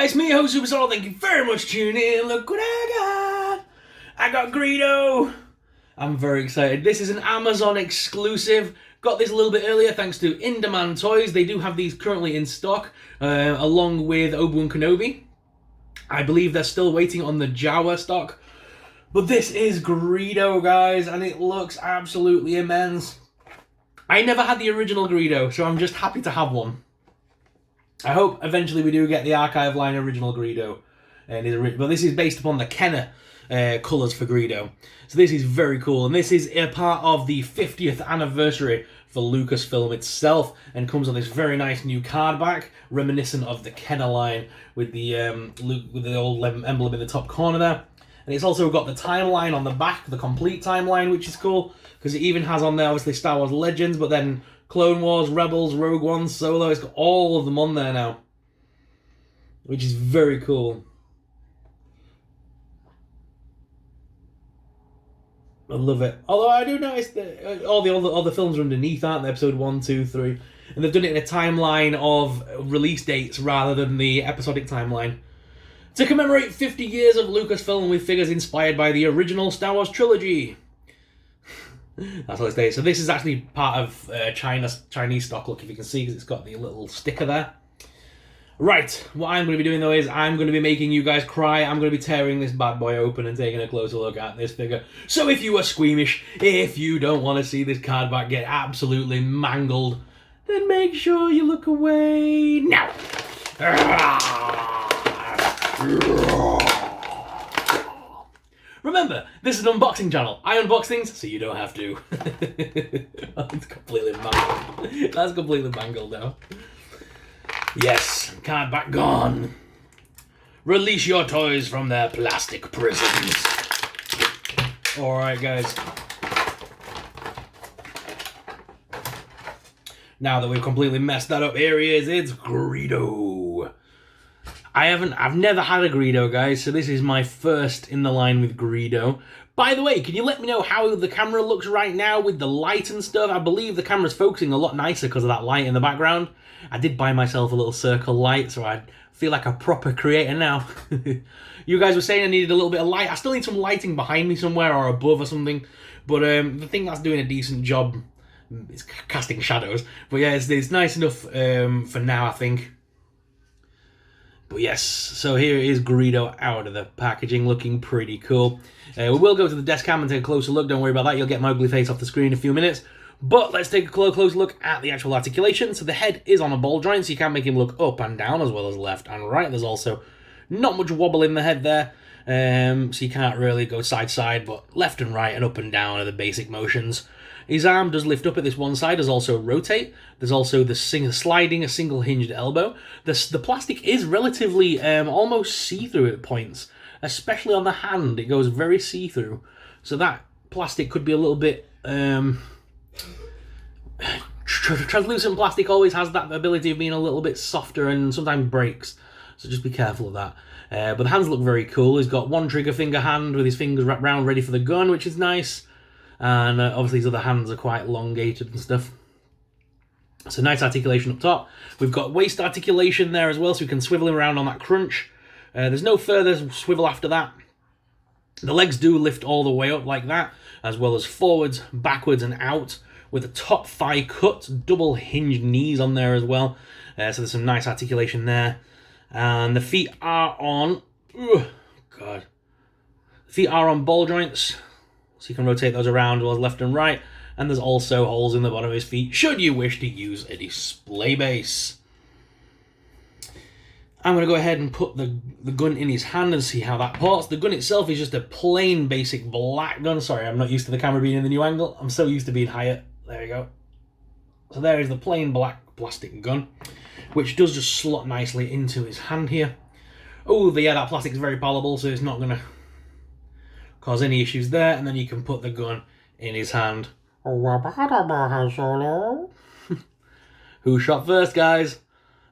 guys, me, host Superstar. Thank you very much for tuning in. Look what I got. I got Greedo. I'm very excited. This is an Amazon exclusive. Got this a little bit earlier thanks to In Demand Toys. They do have these currently in stock, along with Obi-Wan Kenobi. I believe they're still waiting on the Jawa stock. But this is Greedo, guys, and it looks absolutely immense. I never had the original Greedo, so I'm just happy to have one. I hope eventually we do get the archive line original Greedo. But this is based upon the Kenner colours for Greedo. So this is very cool. And this is a part of the 50th anniversary for Lucasfilm itself. And comes on this very nice new card back, reminiscent of the Kenner line with the old emblem in the top corner there. And it's also got the timeline on the back, the complete timeline, which is cool. Because it even has on there, obviously, Star Wars Legends, but then Clone Wars, Rebels, Rogue One, Solo. It's got all of them on there now, which is very cool. I love it. Although I do notice that all the other films are underneath, aren't they? Episode 1, 2, 3. And they've done it in a timeline of release dates rather than the episodic timeline. To commemorate 50 years of Lucasfilm with figures inspired by the original Star Wars trilogy. That's what it states. So this is actually part of Chinese stock, look, if you can see, because it's got the little sticker there. Right, what I'm going to be doing, though, is I'm going to be making you guys cry. I'm going to be tearing this bad boy open and taking a closer look at this figure. So if you are squeamish, if you don't want to see this card back get absolutely mangled, then make sure you look away now. Remember, this is an unboxing channel. I unbox things so you don't have to. It's completely mangled. That's completely mangled now. Yes, card back gone. Release your toys from their plastic prisons. Alright, guys. Now that we've completely messed that up, here he is. It's Greedo. I've never had a Greedo, guys, so this is my first in the line with Greedo. By the way, can you let me know how the camera looks right now with the light and stuff? I believe the camera's focusing a lot nicer because of that light in the background. I did buy myself a little circle light, so I feel like a proper creator now. You guys were saying I needed a little bit of light. I still need some lighting behind me somewhere or above or something. But the thing that's doing a decent job is casting shadows. But yeah, it's nice enough for now, I think. But yes, so here is Greedo out of the packaging, looking pretty cool. We will go to the desk cam and take a closer look. Don't worry about that. You'll get my ugly face off the screen in a few minutes. But let's take a closer look at the actual articulation. So the head is on a ball joint, so you can make him look up and down as well as left and right. There's also not much wobble in the head there, so you can't really go side to side, but left and right and up and down are the basic motions. His arm does lift up at this one side, does also rotate. There's also the sliding, a single hinged elbow. The plastic is relatively almost see-through at points, especially on the hand. It goes very see-through. So that plastic could be a little bit... translucent plastic always has that ability of being a little bit softer and sometimes breaks. So just be careful of that. But the hands look very cool. He's got one trigger finger hand with his fingers wrapped around ready for the gun, which is nice. And obviously his other hands are quite elongated and stuff. So nice articulation up top. We've got waist articulation there as well, so we can swivel him around on that crunch. There's no further swivel after that. The legs do lift all the way up like that, as well as forwards, backwards and out, with a top thigh cut, double hinged knees on there as well. So there's some nice articulation there. And the feet are on... The feet are on ball joints. So you can rotate those around as well as left and right. And there's also holes in the bottom of his feet, should you wish to use a display base. I'm going to go ahead and put the gun in his hand and see how that ports. The gun itself is just a plain, basic black gun. Sorry, I'm not used to the camera being in the new angle. I'm so used to being higher. There we go. So there is the plain black plastic gun, which does just slot nicely into his hand here. Oh, yeah, that plastic is very palatable, so it's not going to cause any issues there. And then you can put the gun in his hand. Who shot first, guys?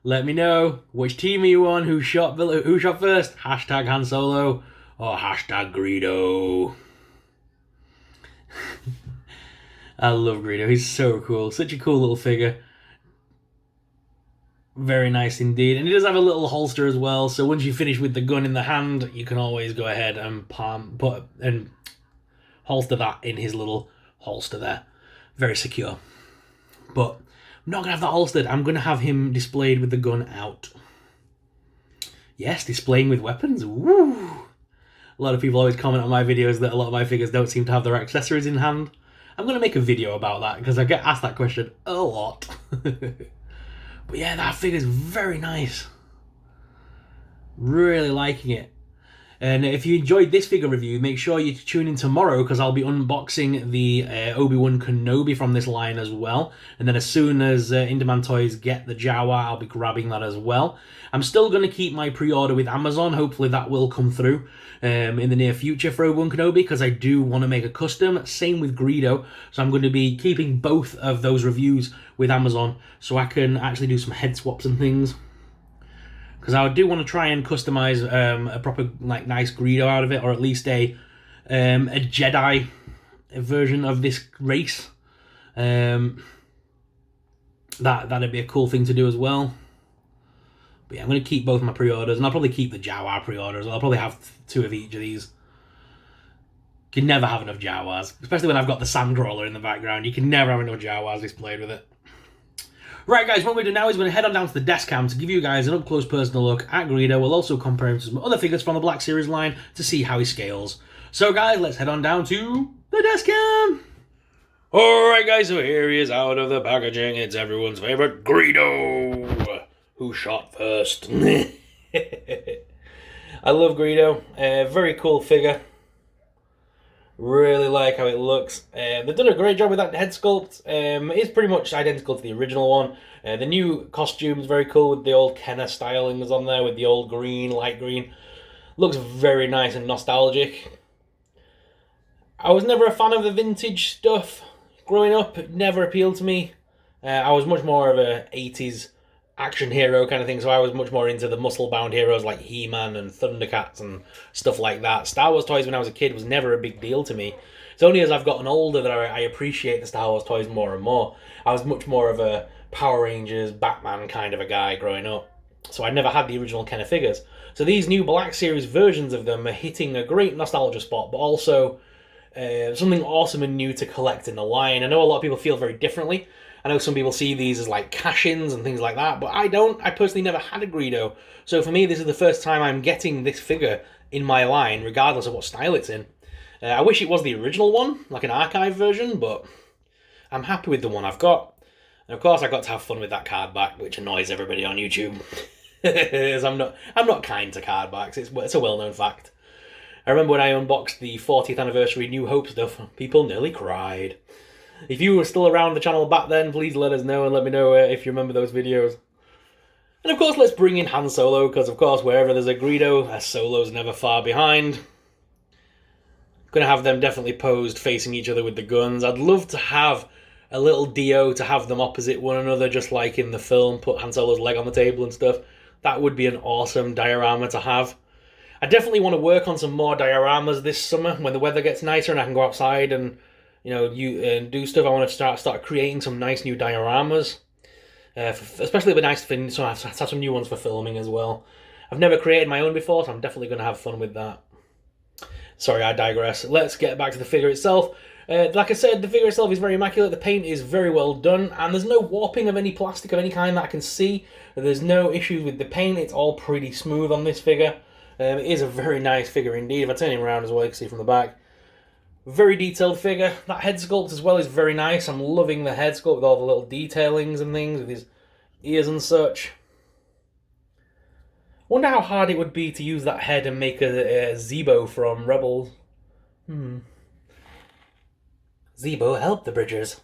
Let me know. Which team are you on? Who shot first? Hashtag Han Solo or hashtag Greedo. I love Greedo. He's so cool. Such a cool little figure. Very nice indeed. And it does have a little holster as well, so once you finish with the gun in the hand, you can always go ahead and holster that in his little holster there. Very secure. But I'm not going to have that holstered. I'm going to have him displayed with the gun out. Yes, displaying with weapons. Woo! A lot of people always comment on my videos that a lot of my figures don't seem to have their accessories in hand. I'm going to make a video about that because I get asked that question a lot. But yeah, that figure's very nice. Really liking it. And if you enjoyed this figure review, make sure you tune in tomorrow because I'll be unboxing the Obi-Wan Kenobi from this line as well. And then as soon as Inderman Toys get the Jawa, I'll be grabbing that as well. I'm still going to keep my pre-order with Amazon. Hopefully that will come through in the near future for Obi-Wan Kenobi because I do want to make a custom. Same with Greedo. So I'm going to be keeping both of those reviews with Amazon so I can actually do some head swaps and things. Because I do want to try and customize a proper, like, nice Greedo out of it, or at least a Jedi version of this race. That'd be a cool thing to do as well. But yeah, I'm going to keep both my pre-orders, and I'll probably keep the Jawa pre-orders. I'll probably have 2 of each of these. You can never have enough Jawas, especially when I've got the Sandcrawler in the background. You can never have enough Jawas displayed with it. Right, guys, what we're going to do now is we're going to head on down to the desk cam to give you guys an up-close personal look at Greedo. We'll also compare him to some other figures from the Black Series line to see how he scales. So, guys, let's head on down to the desk cam. Alright, guys, so here he is out of the packaging. It's everyone's favourite Greedo. Who shot first? I love Greedo. Very cool figure. Really like how it looks. They've done a great job with that head sculpt. It's pretty much identical to the original one. The new costume's very cool with the old Kenner stylings on there with the old green, light green. Looks very nice and nostalgic. I was never a fan of the vintage stuff. Growing up, it never appealed to me. I was much more of a 80s action hero kind of thing, so I was much more into the muscle-bound heroes like He-Man and Thundercats and stuff like that. Star Wars toys when I was a kid was never a big deal to me. It's only as I've gotten older that I appreciate the Star Wars toys more and more. I was much more of a Power Rangers, Batman kind of a guy growing up, so I never had the original Kenner figures. So these new Black Series versions of them are hitting a great nostalgia spot, but also something awesome and new to collect in the line. I know a lot of people feel very differently. I know some people see these as like cash-ins and things like that, but I don't. I personally never had a Greedo. So for me, this is the first time I'm getting this figure in my line, regardless of what style it's in. I wish it was the original one, like an archive version, but I'm happy with the one I've got. And of course, I got to have fun with that card back, which annoys everybody on YouTube. As I'm not kind to card backs. It's a well-known fact. I remember when I unboxed the 40th anniversary New Hope stuff, people nearly cried. If you were still around the channel back then, please let us know and let me know if you remember those videos. And of course, let's bring in Han Solo, because of course, wherever there's a Greedo, a Solo's never far behind. Gonna have them definitely posed facing each other with the guns. I'd love to have a little Dio to have them opposite one another, just like in the film, put Han Solo's leg on the table and stuff. That would be an awesome diorama to have. I definitely want to work on some more dioramas this summer when the weather gets nicer and I can go outside and do stuff. I want to start creating some nice new dioramas. Especially it'd be nice to have some new ones for filming as well. I've never created my own before, so I'm definitely going to have fun with that. Sorry, I digress. Let's get back to the figure itself. Like I said, the figure itself is very immaculate. The paint is very well done, and there's no warping of any plastic of any kind that I can see. There's no issues with the paint. It's all pretty smooth on this figure. It is a very nice figure indeed. If I turn him around as well, you can see from the back. Very detailed figure. That head sculpt as well is very nice. I'm loving the head sculpt with all the little detailings and things, with his ears and such. Wonder how hard it would be to use that head and make a Zebo from Rebels. Zebo, help the Bridgers.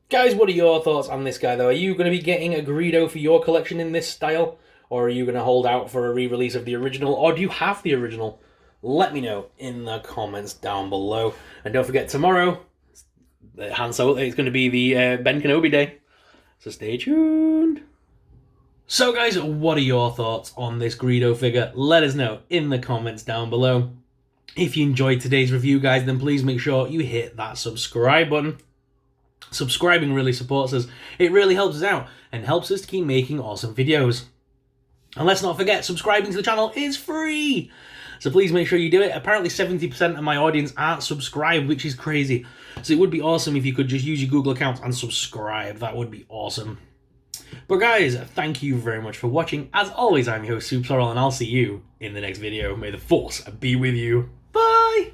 Guys, what are your thoughts on this guy, though? Are you going to be getting a Greedo for your collection in this style? Or are you going to hold out for a re-release of the original? Or do you have the original? Let me know in the comments down below. And don't forget, tomorrow, Han Solo, it's going to be the Ben Kenobi day. So stay tuned. So guys, what are your thoughts on this Greedo figure? Let us know in the comments down below. If you enjoyed today's review, guys, then please make sure you hit that subscribe button. Subscribing really supports us. It really helps us out and helps us to keep making awesome videos. And let's not forget, subscribing to the channel is free. So please make sure you do it. Apparently 70% of my audience aren't subscribed, which is crazy. So it would be awesome if you could just use your Google account and subscribe. That would be awesome. But guys, thank you very much for watching. As always, I'm your host, Soup Sorrel, and I'll see you in the next video. May the Force be with you. Bye!